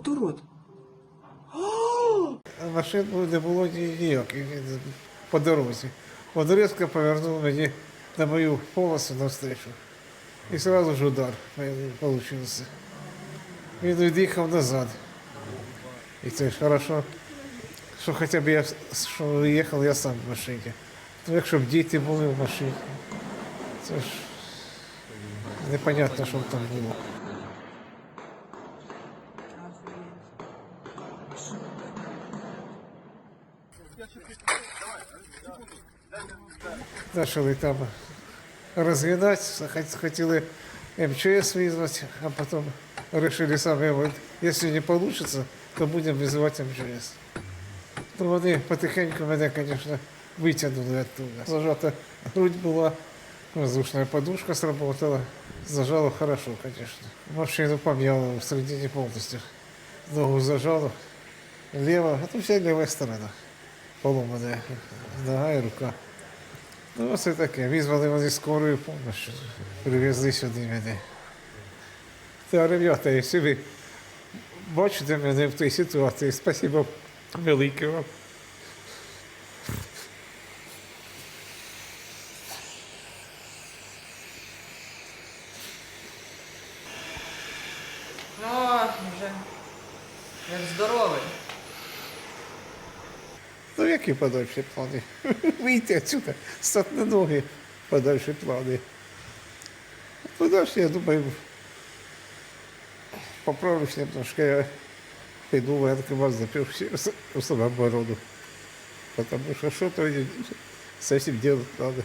от урод. Машин не було ніяких по дорозі. Він різко повернув мені на мою полосу навстрічу. І одразу ж удар вийшов. Він від'їхав назад. І це ж добре, що хоча б що їхав я сам в машині. Ну, якщо б діти були в машині, це ж непонятно, що там було. Почали там розглядати, хотіли МЧС визвати, а потім вирішили самі, вот, якщо не вийде, то будемо визивати МЧС. То вони потихеньку мене, звісно, витягнули оттуда. Зажата грудь була, воздушная подушка сработала, зажало хорошо, конечно. Машину пом'яло в середині повністю. Ногу зажало, лево, а то вся левая сторона поломана, нога і рука. Ну, оце таке. Визвали вони скорою повністю, привезли сюди мене. Та, ребята, якщо ви бачите мене в тій ситуації, спасибо велике вам. Ну, вже як здоровий. Ну, які подальші плани? Вийти отсюда, стати на ноги, подальші плани. Подальші, я думаю, поправлюсь немножко, я піду в военкомат, запишу в самооборону. Потому что что-то совсем делать надо.